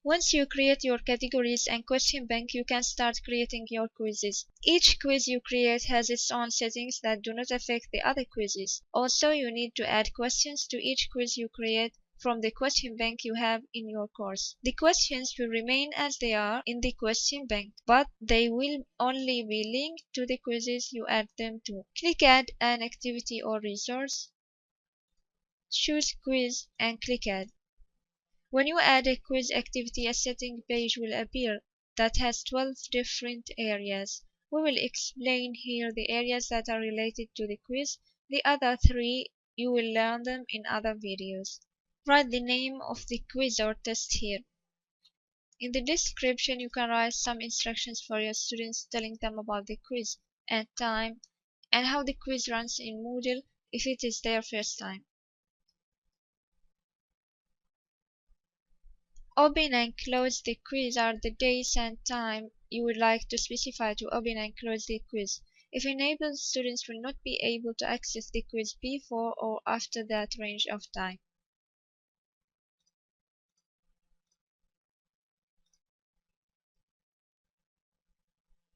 Once you create your categories and question bank, you can start creating your quizzes. Each quiz you create has its own settings that do not affect the other quizzes. Also, you need to add questions to each quiz you create from the question bank you have in your course. The questions will remain as they are in the question bank, but they will only be linked to the quizzes you add them to. Click Add an activity or resource. Choose Quiz and click Add. When you add a quiz activity, a setting page will appear that has 12 different areas. We will explain here the areas that are related to the quiz. The other three, you will learn them in other videos. Write the name of the quiz or test here. In the description, you can write some instructions for your students telling them about the quiz and time and how the quiz runs in Moodle if it is their first time. Open and close the quiz are the days and time you would like to specify to open and close the quiz. If enabled, students will not be able to access the quiz before or after that range of time.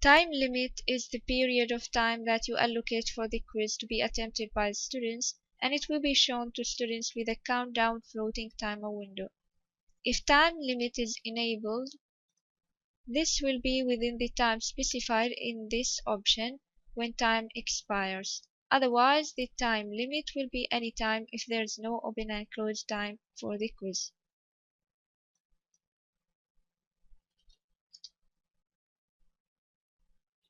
Time limit is the period of time that you allocate for the quiz to be attempted by students, and it will be shown to students with a countdown floating timer window. If time limit is enabled, this will be within the time specified in this option when time expires. Otherwise, the time limit will be any time if there is no open and close time for the quiz.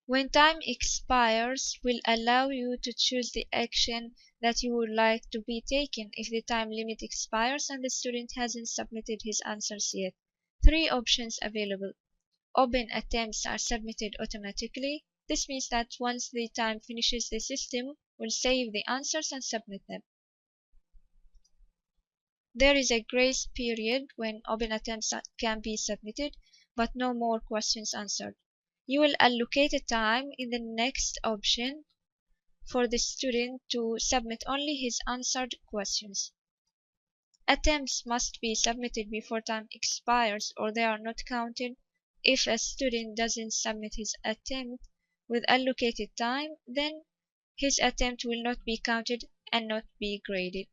When time expires will allow you to choose the action that you would like to be taken if the time limit expires and the student hasn't submitted his answers yet. Three options available. Open attempts are submitted automatically. This means that once the time finishes, the system will save the answers and submit them. There is a grace period when open attempts can be submitted, but no more questions answered. You will allocate a time in the next option for the student to submit only his answered questions. Attempts must be submitted before time expires or they are not counted. If a student doesn't submit his attempt with allocated time, then his attempt will not be counted and not be graded.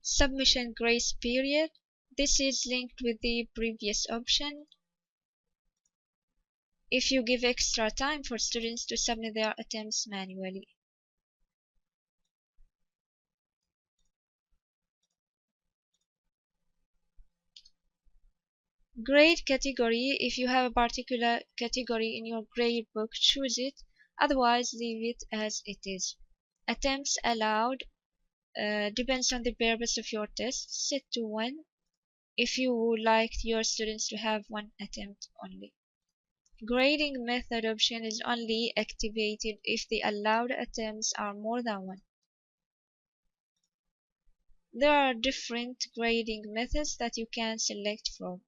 Submission grace period. This is linked with the previous option. If you give extra time for students to submit their attempts manually. Grade category. If you have a particular category in your grade book, choose it. Otherwise, leave it as it is. Attempts allowed depends on the purpose of your test. Set to 1 if you would like your students to have 1 attempt only. Grading method option is only activated if the allowed attempts are more than 1. There are different grading methods that you can select from.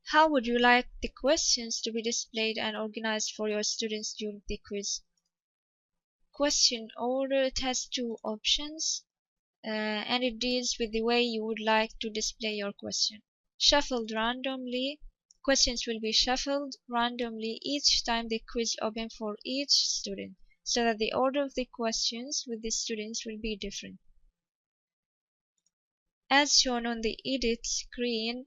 How would you like the questions to be displayed and organized for your students during the quiz? Question order, it has 2 options and it deals with the way you would like to display your question. Shuffled randomly. Questions will be shuffled randomly each time the quiz opens for each student, so that the order of the questions with the students will be different. As shown on the edit screen,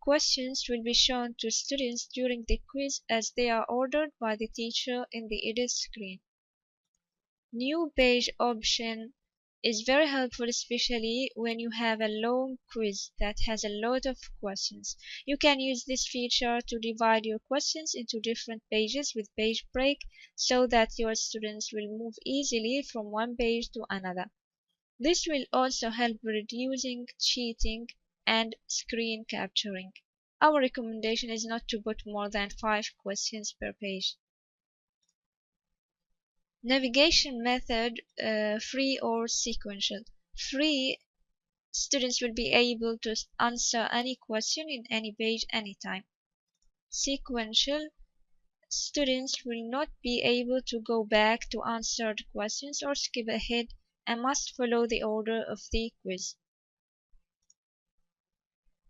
questions will be shown to students during the quiz as they are ordered by the teacher in the edit screen. New page option is very helpful, especially when you have a long quiz that has a lot of questions. You can use this feature to divide your questions into different pages with page break so that your students will move easily from one page to another. This will also help reducing cheating and screen capturing. Our recommendation is not to put more than 5 questions per page. Navigation method, free or sequential. Free, students will be able to answer any question in any page anytime. Sequential, students will not be able to go back to answered questions or skip ahead and must follow the order of the quiz.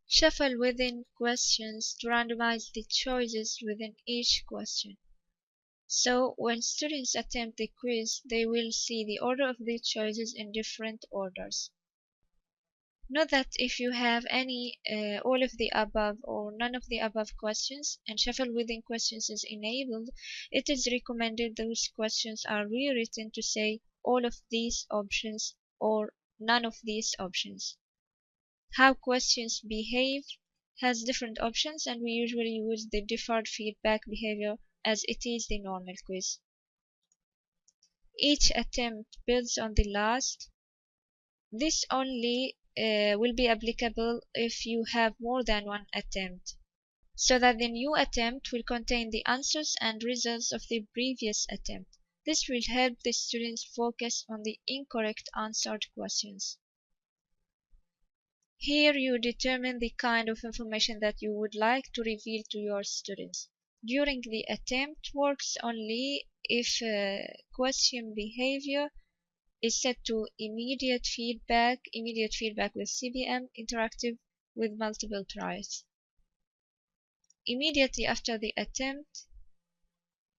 Shuffle within questions to randomize the choices within each question. So, when students attempt the quiz, they will see the order of the choices in different orders. Note that if you have all of the above or none of the above questions and shuffle within questions is enabled, it is recommended those questions are rewritten to say all of these options or none of these options. How questions behave has different options, and we usually use the deferred feedback behavior as it is the normal quiz. Each attempt builds on the last. This only will be applicable if you have more than one attempt, so that the new attempt will contain the answers and results of the previous attempt. This will help the students focus on the incorrect answered questions. Here you determine the kind of information that you would like to reveal to your students. During the attempt works only if question behavior is set to immediate feedback with CBM, interactive with multiple tries. Immediately after the attempt,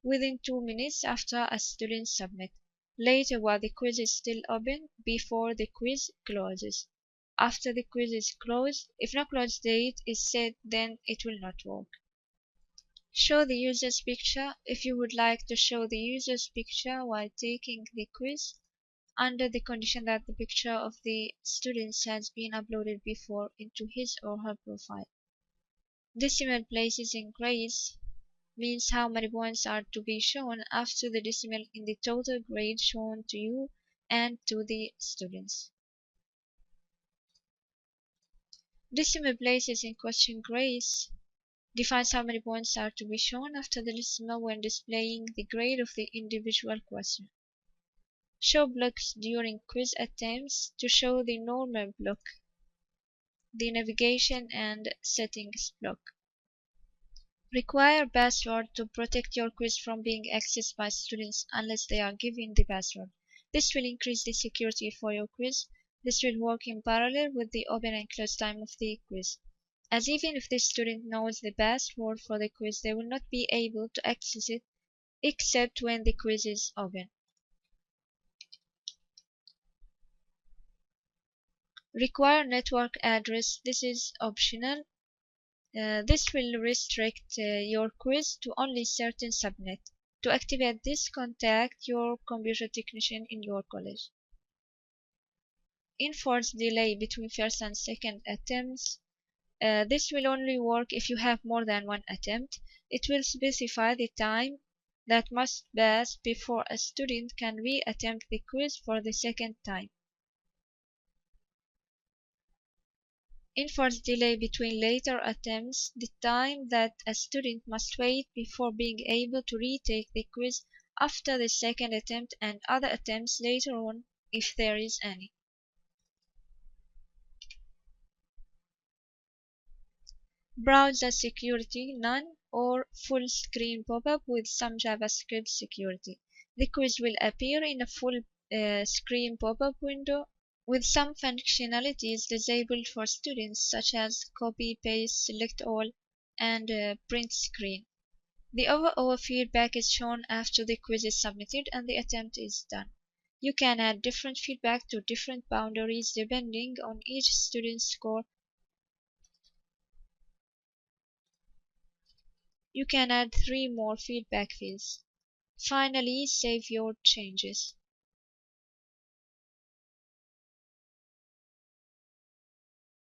within 2 minutes after a student submit. Later while the quiz is still open, before the quiz closes. After the quiz is closed, if no close date is set, then it will not work. Show the user's picture. If you would like to show the user's picture while taking the quiz, under the condition that the picture of the students has been uploaded before into his or her profile. Decimal places in grades means how many points are to be shown after the decimal in the total grade shown to you and to the students. Decimal places in question grades defines how many points are to be shown after the decimal when displaying the grade of the individual question. Show blocks during quiz attempts to show the normal block, the navigation and settings block. Require password to protect your quiz from being accessed by students unless they are given the password. This will increase the security for your quiz. This will work in parallel with the open and close time of the quiz, as even if the student knows the password for the quiz, they will not be able to access it except when the quiz is open. Require network address. This is optional. This will restrict your quiz to only certain subnet. To activate this, contact your computer technician in your college. Enforce delay between first and second attempts. This will only work if you have more than one attempt. It will specify the time that must pass before a student can re-attempt the quiz for the second time. Enforce delay between later attempts, the time that a student must wait before being able to retake the quiz after the second attempt and other attempts later on if there is any. Browser security, none or full screen pop-up with some JavaScript security. The quiz will appear in a full screen pop-up window with some functionalities disabled for students such as copy, paste, select all, and print screen. The overall feedback is shown after the quiz is submitted and the attempt is done. You can add different feedback to different boundaries depending on each student's score. You can add 3 more feedback fields. Finally, save your changes.